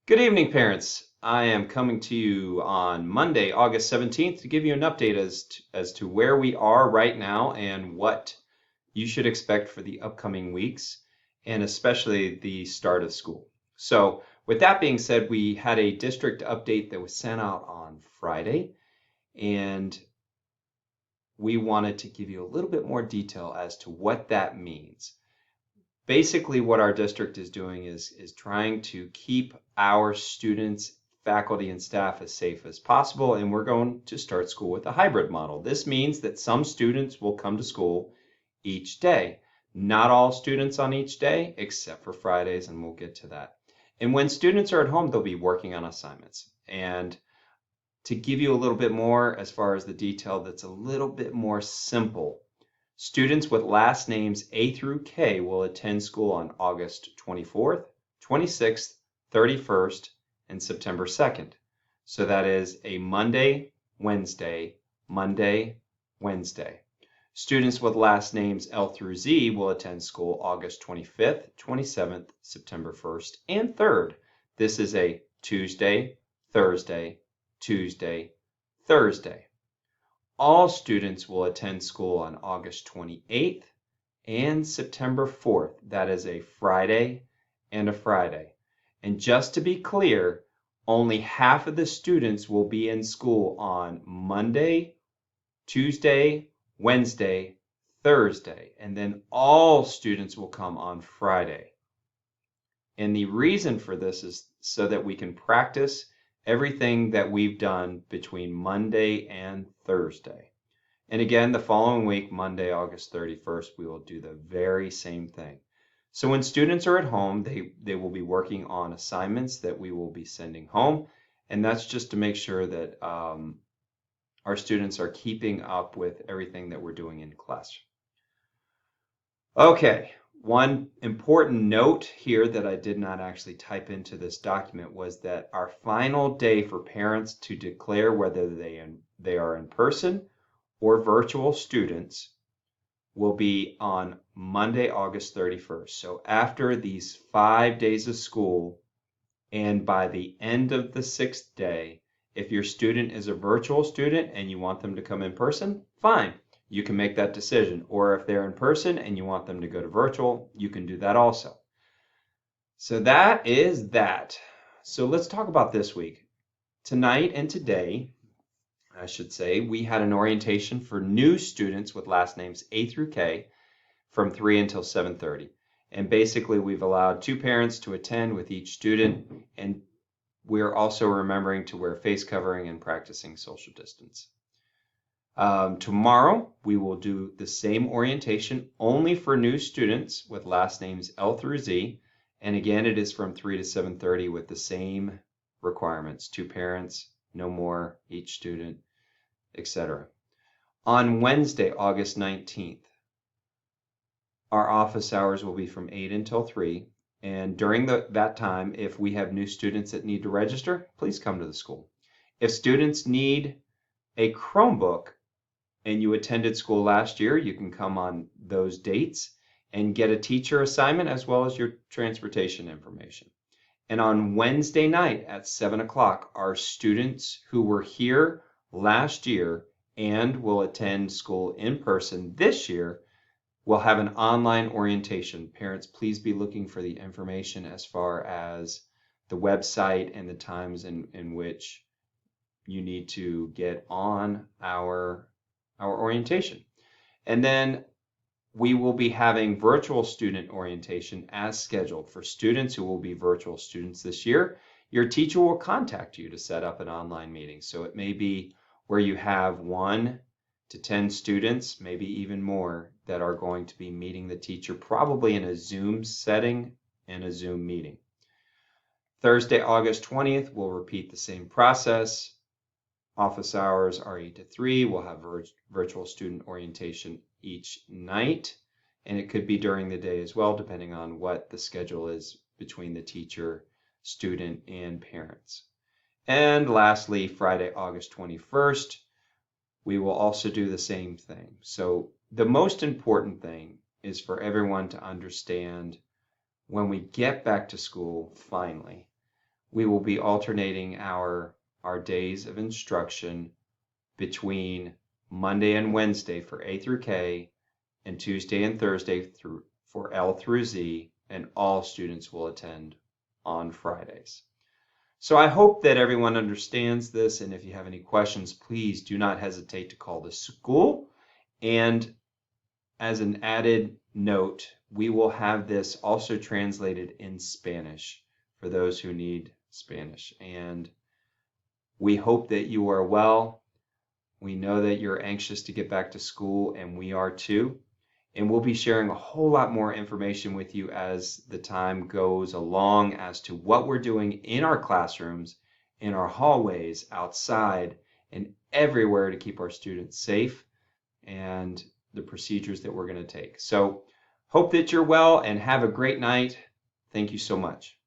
Good evening, parents. I am coming to you on Monday, August 17th, to give you an update as to where we are right now and what you should expect for the upcoming weeks, and especially the start of school. So, with that being said, we had a district update that was sent out on Friday, and we wanted to give you a little bit more detail as to what that means. Basically, what our district is doing is trying to keep our students, faculty, and staff as safe as possible, and we're going to start school with a hybrid model. This means that some students will come to school each day. Not all students on each day, except for Fridays, and we'll get to that. And when students are at home, they'll be working on assignments. And to give you a little bit more as far as the detail that's a little bit more simple, students with last names A through K will attend school on August 24th, 26th, 31st, and September 2nd. So that is a Monday, Wednesday, Monday, Wednesday. Students with last names L through Z will attend school August 25th, 27th, September 1st, and 3rd. This is a Tuesday, Thursday, Tuesday, Thursday. All students will attend school on August 28th and September 4th. That is a Friday and a Friday. And just to be clear, only half of the students will be in school on Monday, Tuesday, Wednesday, Thursday, and then all students will come on Friday. And the reason for this is so that we can practice everything that we've done between Monday and Thursday. And again, the following week, Monday, August 31st, we will do the very same thing. So when students are at home, they will be working on assignments that we will be sending home. And that's just to make sure that our students are keeping up with everything that we're doing in class. Okay, one important note here that I did not actually type into this document was that our final day for parents to declare whether they are in person or virtual students will be on Monday, August 31st. So after these 5 days of school and by the end of the 6th day, if your student is a virtual student and you want them to come in person, fine. You can make that decision. Or if they're in person and you want them to go to virtual, you can do that also. So that is that. So let's talk about this week. Tonight and today, I should say, we had an orientation for new students with last names A through K from 3 until 7:30. And basically, we've allowed two parents to attend with each student, and we're also remembering to wear face covering and practicing social distance. Tomorrow, we will do the same orientation only for new students with last names L through Z. And again, it is from 3 to 7:30 with the same requirements, two parents, no more, each student, etc. On Wednesday, August 19th, our office hours will be from 8 until 3. And during that time, if we have new students that need to register, please come to the school. If students need a Chromebook and you attended school last year, you can come on those dates and get a teacher assignment as well as your transportation information. And on Wednesday night at 7 o'clock, our students who were here last year and will attend school in person this year will have an online orientation. Parents, please be looking for the information as far as the website and the times in which you need to get on our orientation. And then we will be having virtual student orientation as scheduled for students who will be virtual students this year. Your teacher will contact you to set up an online meeting. So it may be where you have 1 to 10 students, maybe even more, that are going to be meeting the teacher, probably in a Zoom setting and a Zoom meeting. Thursday, August 20th, we'll repeat the same process. Office hours are 8 to 3. We'll have virtual student orientation each night, and it could be during the day as well, depending on what the schedule is between the teacher, student, and parents. And lastly, Friday, August 21st, we will also do the same thing. So the most important thing is for everyone to understand when we get back to school, finally, we will be alternating our days of instruction between Monday and Wednesday for A through K and Tuesday and Thursday for L through Z, and all students will attend on Fridays. So I hope that everyone understands this, and if you have any questions, please do not hesitate to call the school. And as an added note, we will have this also translated in Spanish for those who need Spanish. And we hope that you are well. We know that you're anxious to get back to school, and we are too. And we'll be sharing a whole lot more information with you as the time goes along as to what we're doing in our classrooms, in our hallways, outside, and everywhere to keep our students safe, and the procedures that we're going to take. So hope that you're well and have a great night. Thank you so much.